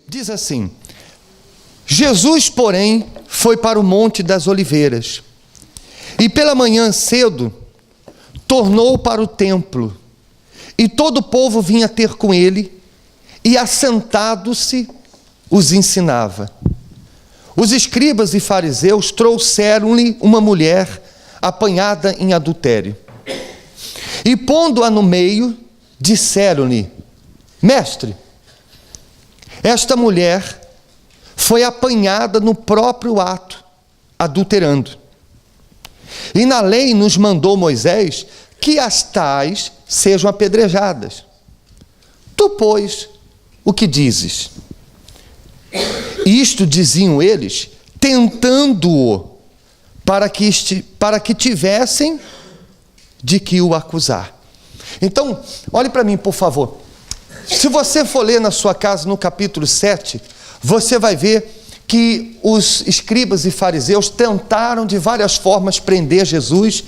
Diz assim: Jesus, porém, foi para o Monte das Oliveiras, e pela manhã cedo tornou para o templo, e todo o povo vinha ter com ele, e assentado-se os ensinava. Os escribas e fariseus trouxeram-lhe uma mulher apanhada em adultério, e pondo-a no meio, disseram-lhe: Mestre, esta mulher foi apanhada no próprio ato, adulterando. E na lei nos mandou Moisés que as tais sejam apedrejadas. Tu, pois, o que dizes? Isto diziam eles, tentando-o, para que tivessem de que o acusar. Então, olhe para mim, por favor. Se você for ler na sua casa, no capítulo 7, você vai ver que os escribas e fariseus tentaram de várias formas prender Jesus,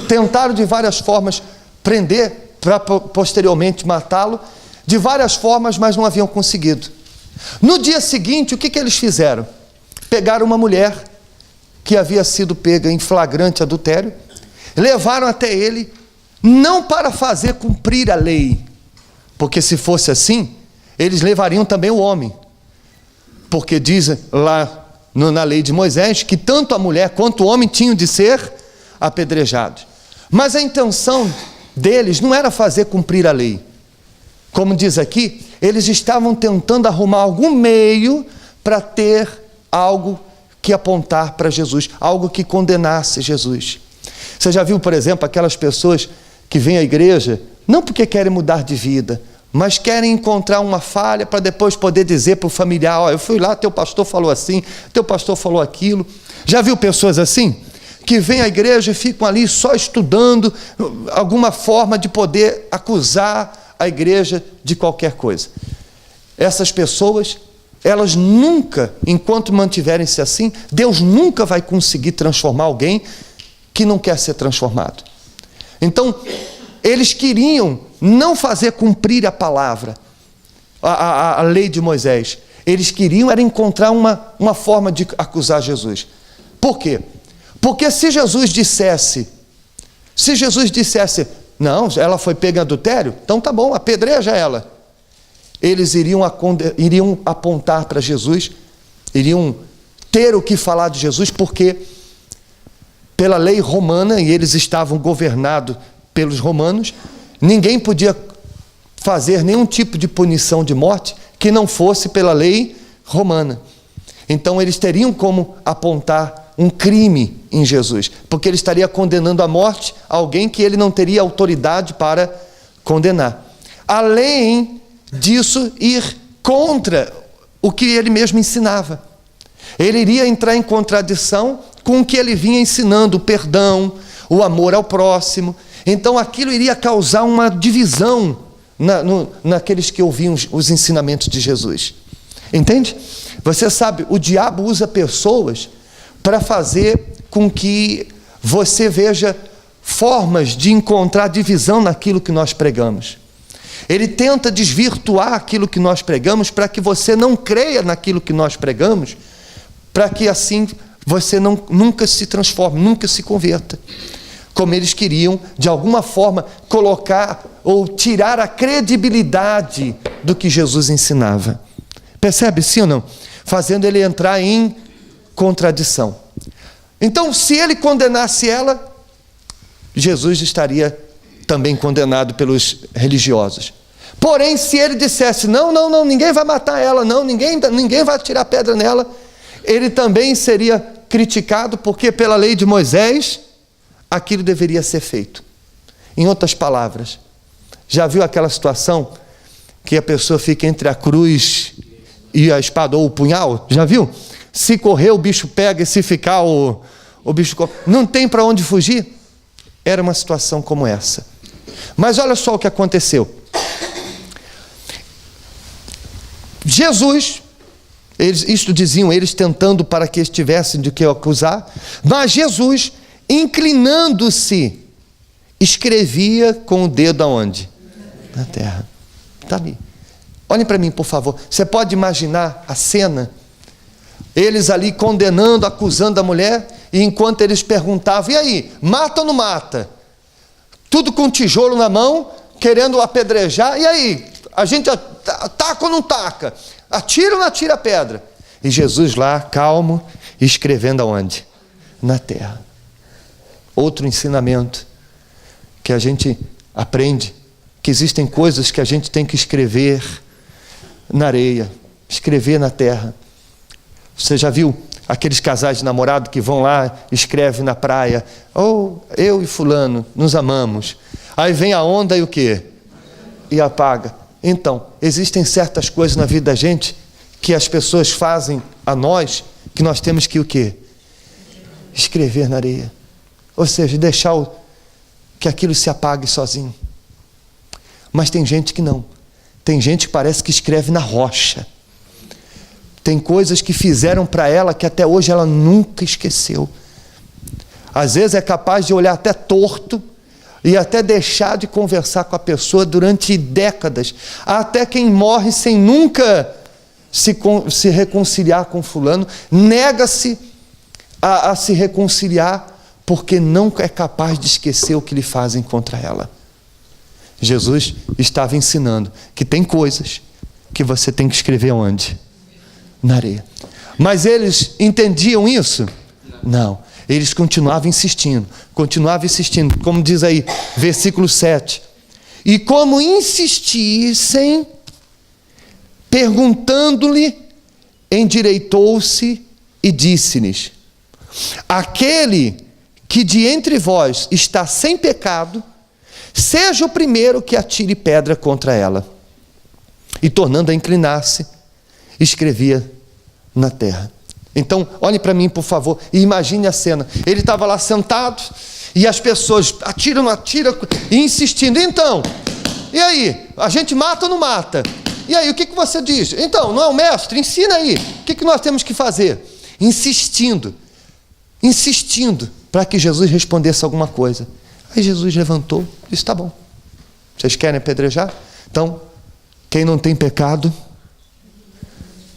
tentaram de várias formas prender para posteriormente matá-lo, de várias formas, mas não haviam conseguido. No dia seguinte, o que eles fizeram? Pegaram uma mulher que havia sido pega em flagrante adultério, levaram até ele, não para fazer cumprir a lei, porque se fosse assim, eles levariam também o homem, porque diz lá na lei de Moisés que tanto a mulher quanto o homem tinham de ser apedrejados. Mas a intenção deles não era fazer cumprir a lei. Como diz aqui, eles estavam tentando arrumar algum meio para ter algo que apontar para Jesus, algo que condenasse Jesus. Você já viu, por exemplo, aquelas pessoas que vêm à igreja, não porque querem mudar de vida, mas querem encontrar uma falha para depois poder dizer para o familiar: ó, eu fui lá, teu pastor falou assim, teu pastor falou aquilo. Já viu pessoas assim? Que vêm à igreja e ficam ali só estudando alguma forma de poder acusar a igreja de qualquer coisa. Essas pessoas, elas nunca, enquanto mantiverem-se assim, Deus nunca vai conseguir transformar alguém que não quer ser transformado. Então, eles queriam não fazer cumprir a palavra, a lei de Moisés. Eles queriam era encontrar uma forma de acusar Jesus. Por quê? Porque se Jesus dissesse, não, ela foi pega em adultério, então tá bom, apedreja ela. Eles iriam apontar para Jesus, iriam ter o que falar de Jesus, porque pela lei romana, e eles estavam governados pelos romanos, ninguém podia fazer nenhum tipo de punição de morte que não fosse pela lei romana. Então eles teriam como apontar um crime em Jesus, porque ele estaria condenando à morte alguém que ele não teria autoridade para condenar. Além disso, ir contra o que ele mesmo ensinava. Ele iria entrar em contradição com o que ele vinha ensinando, o perdão, o amor ao próximo. Então aquilo iria causar uma divisão naqueles que ouviam os ensinamentos de Jesus. Entende? Você sabe, o diabo usa pessoas para fazer com que você veja formas de encontrar divisão naquilo que nós pregamos. Ele tenta desvirtuar aquilo que nós pregamos para que você não creia naquilo que nós pregamos, para que assim você nunca se transforme, nunca se converta. Como eles queriam, de alguma forma, colocar ou tirar a credibilidade do que Jesus ensinava. Percebe, sim ou não? Fazendo ele entrar em contradição. Então, se ele condenasse ela, Jesus estaria também condenado pelos religiosos. Porém, se ele dissesse: não, ninguém vai matar ela, não, ninguém vai tirar pedra nela, ele também seria criticado, porque pela lei de Moisés, aquilo deveria ser feito. Em outras palavras, já viu aquela situação que a pessoa fica entre a cruz e a espada ou o punhal? Já viu? Se correr, o bicho pega, e se ficar, o bicho corre. Não tem para onde fugir. Era uma situação como essa. Mas olha só o que aconteceu. Jesus, isto diziam eles, tentando para que estivessem de que acusar, mas Jesus, inclinando-se, escrevia com o dedo aonde? Na terra. Está ali. Olhem para mim, por favor. Você pode imaginar a cena? Eles ali condenando, acusando a mulher, e enquanto eles perguntavam, e aí, mata ou não mata? Tudo com tijolo na mão, querendo apedrejar, e aí, a gente taca ou não taca? Atira ou não atira a pedra? E Jesus lá, calmo, escrevendo aonde? Na terra. Outro ensinamento que a gente aprende, que existem coisas que a gente tem que escrever na areia, escrever na terra. Você já viu aqueles casais de namorado que vão lá, escreve na praia, eu e fulano nos amamos. Aí vem a onda e o quê? E apaga. Então, existem certas coisas na vida da gente que as pessoas fazem a nós, que nós temos que o quê? Escrever na areia. Ou seja, deixar que aquilo se apague sozinho. Mas tem gente que não. Tem gente que parece que escreve na rocha. Tem coisas que fizeram para ela que até hoje ela nunca esqueceu. Às vezes é capaz de olhar até torto e até deixar de conversar com a pessoa durante décadas. Até quem morre sem nunca se reconciliar com fulano, nega-se a se reconciliar porque não é capaz de esquecer o que lhe fazem contra ela. Jesus estava ensinando que tem coisas que você tem que escrever onde? Na areia. Mas eles entendiam isso? Não. Eles continuavam insistindo, como diz aí, versículo 7. E como insistissem, perguntando-lhe, endireitou-se e disse-lhes: aquele que de entre vós está sem pecado, seja o primeiro que atire pedra contra ela. E tornando a inclinar-se, escrevia na terra. Então, olhe para mim, por favor, e imagine a cena. Ele estava lá sentado, e as pessoas atiram, e insistindo. Então, e aí? A gente mata ou não mata? E aí, o que você diz? Então, não é o mestre? Ensina aí. O que nós temos que fazer? Insistindo, para que Jesus respondesse alguma coisa. Aí Jesus levantou e disse: tá bom. Vocês querem apedrejar? Então, quem não tem pecado,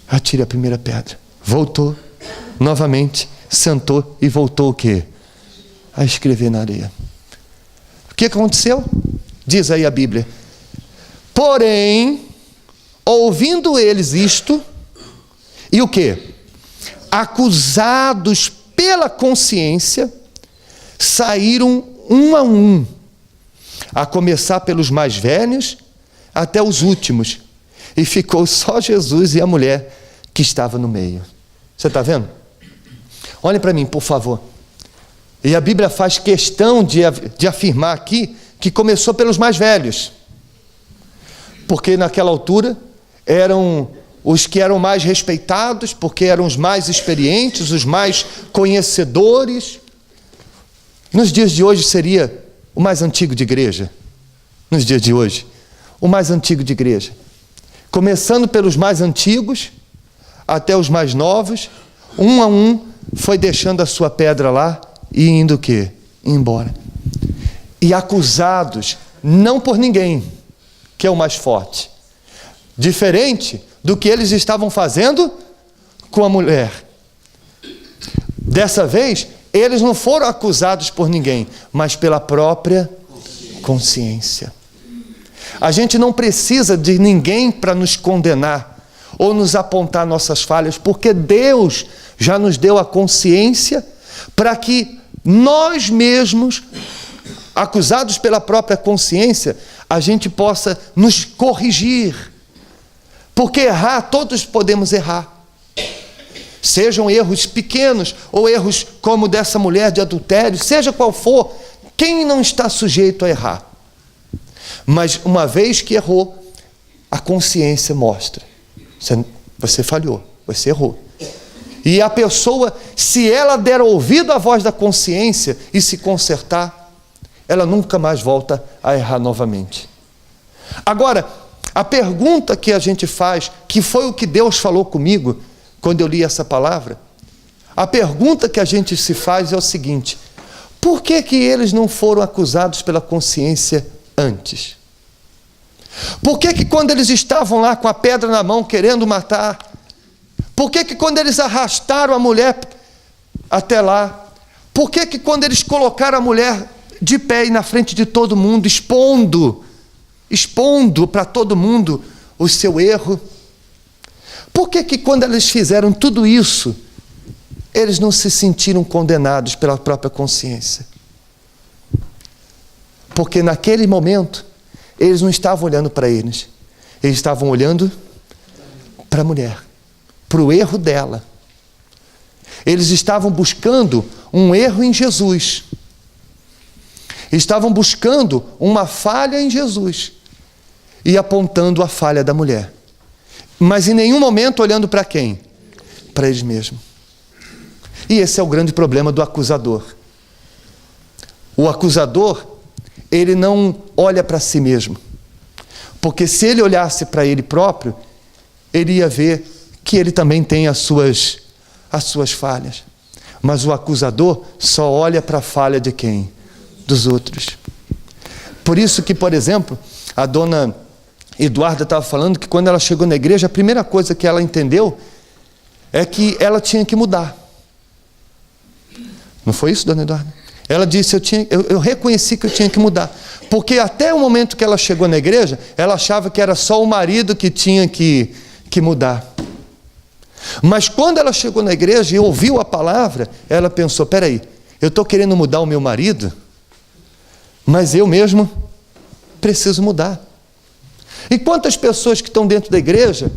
atire a primeira pedra. Voltou, novamente, sentou e voltou o quê? A escrever na areia. O que aconteceu? Diz aí a Bíblia: porém, ouvindo eles isto, e o quê? Acusados pela consciência, saíram um, a começar pelos mais velhos até os últimos, e ficou só Jesus e a mulher que estava no meio. Você está vendo? Olhem para mim, por favor. E a Bíblia faz questão de afirmar aqui que começou pelos mais velhos, porque naquela altura eram os que eram mais respeitados, porque eram os mais experientes, os mais conhecedores. Nos dias de hoje seria o mais antigo de igreja. Nos dias de hoje, o mais antigo de igreja. Começando pelos mais antigos, até os mais novos, um a um, foi deixando a sua pedra lá e indo o quê? Embora. E acusados, não por ninguém, que é o mais forte. Diferente do que eles estavam fazendo com a mulher. Dessa vez, eles não foram acusados por ninguém, mas pela própria consciência. A gente não precisa de ninguém para nos condenar ou nos apontar nossas falhas, porque Deus já nos deu a consciência para que nós mesmos, acusados pela própria consciência, a gente possa nos corrigir. Porque errar, todos podemos errar. Sejam erros pequenos ou erros como dessa mulher de adultério, seja qual for, quem não está sujeito a errar? Mas uma vez que errou, a consciência mostra: você falhou, você errou. E a pessoa, se ela der ouvido à voz da consciência e se consertar, ela nunca mais volta a errar novamente. Agora, a pergunta que a gente faz, que foi o que Deus falou comigo quando eu li essa palavra, a pergunta que a gente se faz é o seguinte: por que eles não foram acusados pela consciência antes? Por que que quando eles estavam lá com a pedra na mão querendo matar, por que que quando eles arrastaram a mulher até lá, por que que quando eles colocaram a mulher de pé e na frente de todo mundo, expondo para todo mundo o seu erro, por que que quando eles fizeram tudo isso, eles não se sentiram condenados pela própria consciência? Porque naquele momento, eles não estavam olhando para eles estavam olhando para a mulher, para o erro dela. Eles estavam buscando um erro em Jesus, estavam buscando uma falha em Jesus e apontando a falha da mulher, mas em nenhum momento olhando para quem? Para eles mesmos. E esse é o grande problema do acusador. O acusador, ele não olha para si mesmo, porque se ele olhasse para ele próprio, ele ia ver que ele também tem as suas falhas. Mas o acusador só olha para a falha de quem? Dos outros. Por isso que, por exemplo, a dona Eduarda estava falando que quando ela chegou na igreja, a primeira coisa que ela entendeu é que ela tinha que mudar. Não foi isso, dona Eduarda? Ela disse, eu reconheci que eu tinha que mudar. Porque até o momento que ela chegou na igreja, ela achava que era só o marido que tinha que mudar. Mas quando ela chegou na igreja e ouviu a palavra, ela pensou, peraí, eu estou querendo mudar o meu marido, mas eu mesmo preciso mudar. E quantas pessoas que estão dentro da igreja,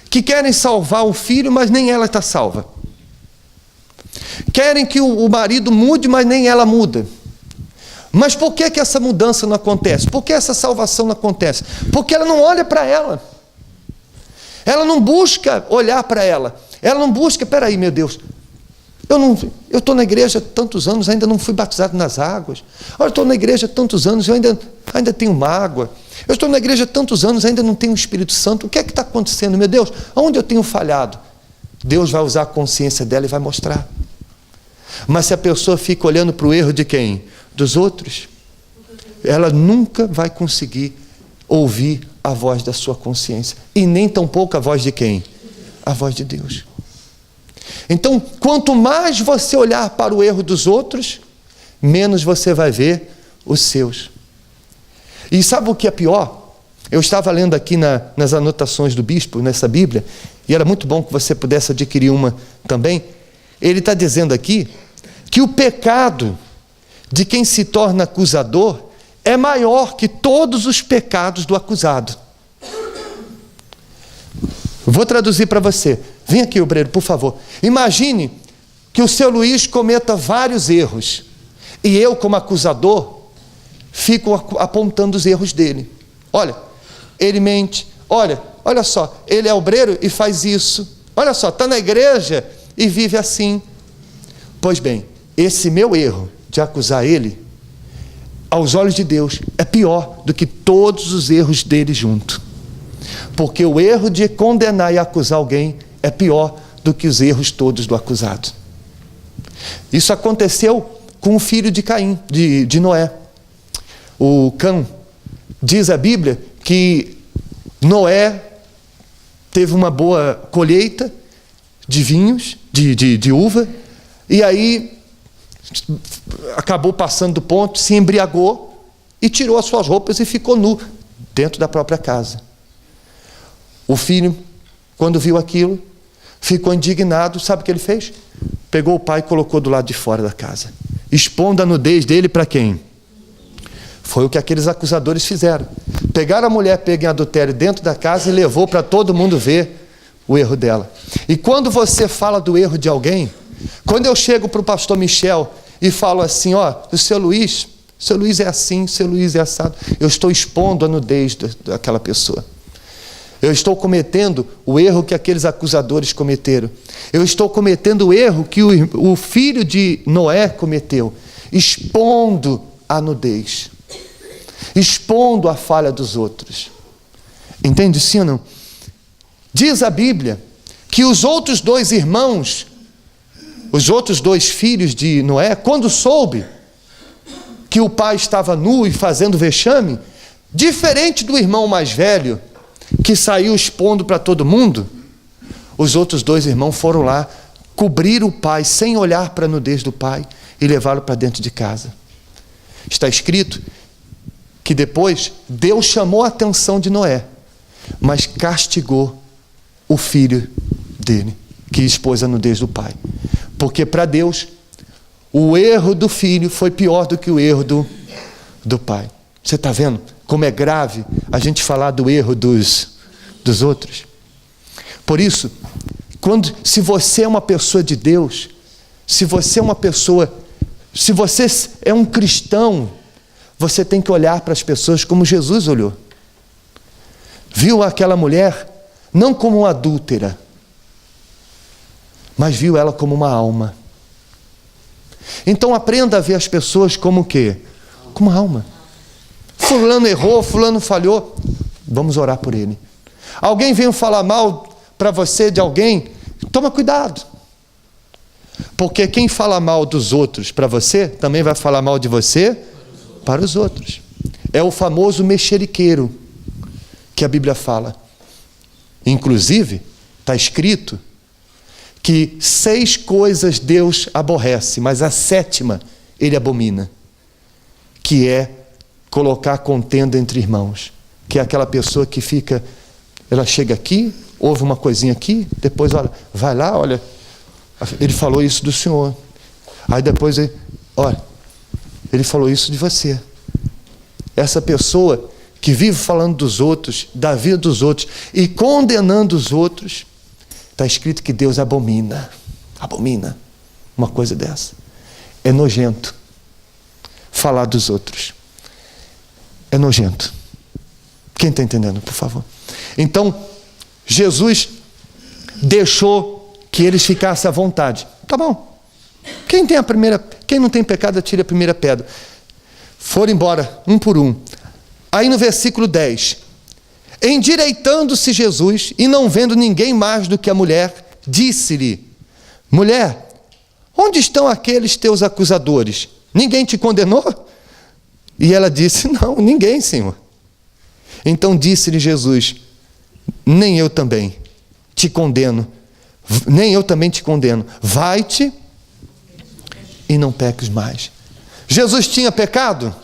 que querem salvar o filho, mas nem ela está salva. Querem que o marido mude, mas nem ela muda. Mas por que que essa mudança não acontece? Por que essa salvação não acontece? Porque ela não olha para ela. Ela não busca olhar para ela. Ela não busca, peraí, meu Deus, eu estou na igreja há tantos anos, ainda não fui batizado nas águas. Eu estou na igreja há tantos anos, eu ainda tenho mágoa. Eu estou na igreja há tantos anos, ainda não tenho o Espírito Santo. O que é que está acontecendo, meu Deus? Onde eu tenho falhado? Deus vai usar a consciência dela e vai mostrar. Mas se a pessoa fica olhando para o erro de quem? Dos outros, ela nunca vai conseguir ouvir a voz da sua consciência. E nem tampouco a voz de quem? A voz de Deus. Então, quanto mais você olhar para o erro dos outros, menos você vai ver os seus. E sabe o que é pior? Eu estava lendo aqui nas anotações do bispo, nessa Bíblia, e era muito bom que você pudesse adquirir uma também. Ele está dizendo aqui que o pecado de quem se torna acusador é maior que todos os pecados do acusado. Vou traduzir para você. Vem aqui, obreiro, por favor. Imagine que o seu Luiz cometa vários erros e eu, como acusador, fico apontando os erros dele. Olha, ele mente. Olha só, ele é obreiro e faz isso. Olha só, está na igreja e vive assim. Pois bem, esse meu erro de acusar ele, aos olhos de Deus, é pior do que todos os erros dele junto. Porque o erro de condenar e acusar alguém é pior do que os erros todos do acusado. Isso aconteceu com o filho de Caim, de Noé. O Cão, diz a Bíblia que Noé teve uma boa colheita de vinhos, de uva, e aí acabou passando do ponto, se embriagou e tirou as suas roupas e ficou nu dentro da própria casa. O filho, quando viu aquilo, ficou indignado. Sabe o que ele fez? Pegou o pai e colocou do lado de fora da casa, expondo a nudez dele para quem? Foi o que aqueles acusadores fizeram. Pegaram a mulher pega em adultério dentro da casa e levou para todo mundo ver o erro dela. E quando você fala do erro de alguém, quando eu chego para o pastor Michel e falo assim, o seu Luiz é assim, seu Luiz é assado, eu estou expondo a nudez daquela pessoa. Eu estou cometendo o erro que aqueles acusadores cometeram. Eu estou cometendo o erro que o filho de Noé cometeu, expondo a nudez, expondo a falha dos outros. Entende, sim ou não? Diz a Bíblia que os outros dois irmãos, os outros dois filhos de Noé, quando soube que o pai estava nu e fazendo vexame, Diferente do irmão mais velho, que saiu expondo para todo mundo, os outros dois irmãos foram lá cobrir o pai, sem olhar para a nudez do pai, e levá-lo para dentro de casa. Está escrito que depois Deus chamou a atenção de Noé, mas castigou o filho dele, que expôs a nudez do pai. Porque para Deus, o erro do filho foi pior do que o erro do pai. Você está vendo como é grave a gente falar do erro dos outros? Por isso, se você é uma pessoa de Deus, se você é um cristão, você tem que olhar para as pessoas como Jesus olhou. Viu aquela mulher não como uma adúltera, mas viu ela como uma alma. Então aprenda a ver as pessoas como o quê? Como alma. Fulano errou, fulano falhou, vamos orar por ele. Alguém veio falar mal para você de alguém, toma cuidado. Porque quem fala mal dos outros para você, também vai falar mal de você para os outros. É o famoso mexeriqueiro que a Bíblia fala. Inclusive, está escrito que 6 coisas Deus aborrece, mas a 7ª ele abomina, que é colocar contenda entre irmãos, que é aquela pessoa que fica, ela chega aqui, ouve uma coisinha aqui, depois olha, vai lá, olha, ele falou isso do senhor, aí depois, olha, ele falou isso de você. Essa pessoa que vive falando dos outros, da vida dos outros e condenando os outros, está escrito que Deus abomina uma coisa dessa. É nojento falar dos outros. É nojento. Quem está entendendo, por favor? Então, Jesus deixou que eles ficassem à vontade. Tá bom. Quem não tem pecado, atire a primeira pedra. Foram embora, um por um. Aí no versículo 10, endireitando-se Jesus, e não vendo ninguém mais do que a mulher, disse-lhe: mulher, onde estão aqueles teus acusadores? Ninguém te condenou? E ela disse: não, ninguém, Senhor. Então disse-lhe Jesus: nem eu também te condeno, vai-te e não peques mais. Jesus tinha pecado?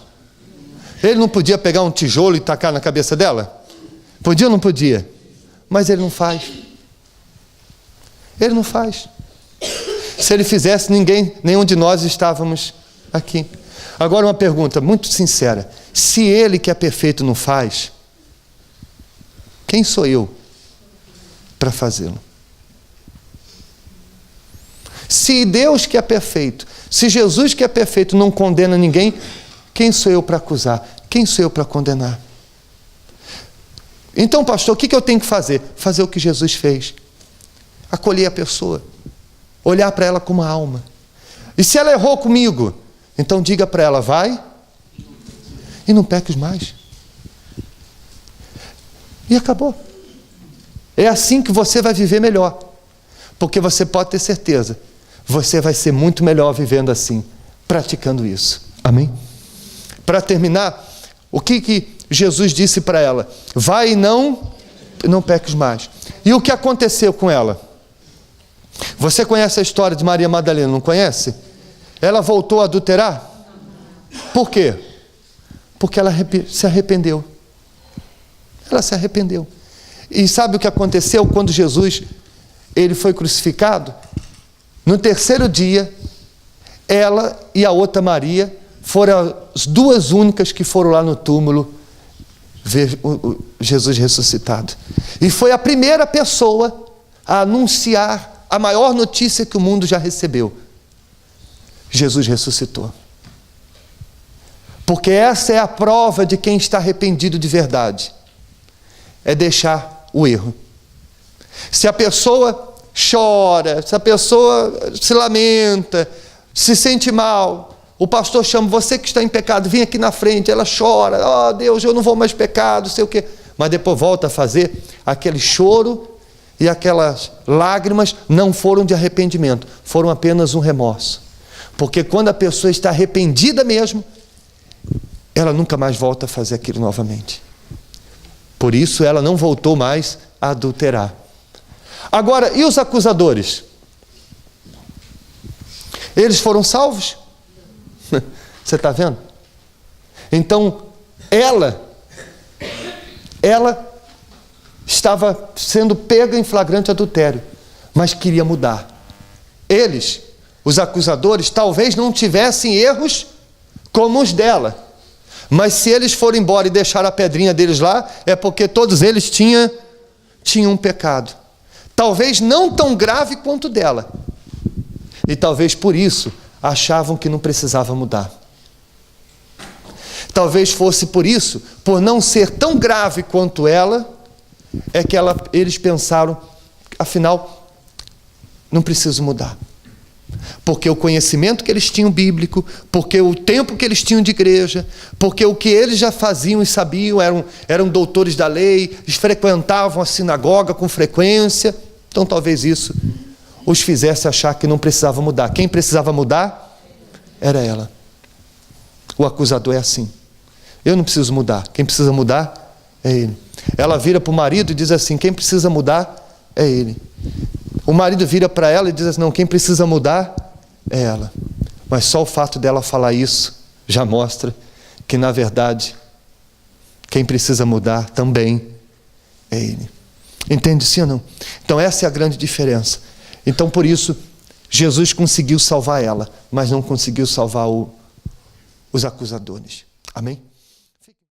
Ele não podia pegar um tijolo e tacar na cabeça dela? Podia ou não podia? Mas ele não faz. Ele não faz. Se ele fizesse, nenhum de nós estávamos aqui. Agora uma pergunta muito sincera. Se ele que é perfeito não faz, quem sou eu para fazê-lo? Se Deus que é perfeito, se Jesus que é perfeito não condena ninguém, quem sou eu para acusar? Quem sou eu para condenar? Então, pastor, o que eu tenho que fazer? Fazer o que Jesus fez. Acolher a pessoa. Olhar para ela como alma. E se ela errou comigo, então diga para ela: vai e não peques mais. E acabou. É assim que você vai viver melhor. Porque você pode ter certeza, você vai ser muito melhor vivendo assim, praticando isso. Amém? Para terminar, o que Jesus disse para ela? Vai e não peques mais. E o que aconteceu com ela? Você conhece a história de Maria Madalena, não conhece? Ela voltou a adulterar? Por quê? Porque ela se arrependeu. Ela se arrependeu. E sabe o que aconteceu quando Jesus ele foi crucificado? No 3º dia, ela e a outra Maria foram as 2 únicas que foram lá no túmulo ver Jesus ressuscitado. E foi a primeira pessoa a anunciar a maior notícia que o mundo já recebeu: Jesus ressuscitou. Porque essa é a prova de quem está arrependido de verdade. É deixar o erro. Se a pessoa chora, se a pessoa se lamenta, se sente mal, o pastor chama: você que está em pecado, vem aqui na frente. Ela chora: oh Deus, eu não vou mais pecar, não sei o quê. Mas depois volta a fazer aquele choro, e aquelas lágrimas não foram de arrependimento, foram apenas um remorso. Porque quando a pessoa está arrependida mesmo, ela nunca mais volta a fazer aquilo novamente. Por isso ela não voltou mais a adulterar. Agora, e os acusadores? Eles foram salvos? Você está vendo? Então, ela estava sendo pega em flagrante adultério, mas queria mudar. Eles, os acusadores, talvez não tivessem erros como os dela, mas se eles forem embora e deixar a pedrinha deles lá, é porque todos eles tinham um pecado. Talvez não tão grave quanto o dela. E talvez por isso achavam que não precisava mudar. Talvez fosse por isso, por não ser tão grave quanto ela, é que eles pensaram, afinal, não preciso mudar. Porque o conhecimento que eles tinham bíblico, porque o tempo que eles tinham de igreja, porque o que eles já faziam e sabiam, eram doutores da lei, eles frequentavam a sinagoga com frequência. Então talvez isso os fizesse achar que não precisava mudar. Quem precisava mudar era ela. O acusador é assim. Eu não preciso mudar. Quem precisa mudar é ele. Ela vira para o marido e diz assim, quem precisa mudar é ele. O marido vira para ela e diz assim, não, quem precisa mudar é ela. Mas só o fato dela falar isso já mostra que, na verdade, quem precisa mudar também é ele. Entende sim ou não? Então essa é a grande diferença. Então por isso Jesus conseguiu salvar ela, mas não conseguiu salvar os acusadores. Amém?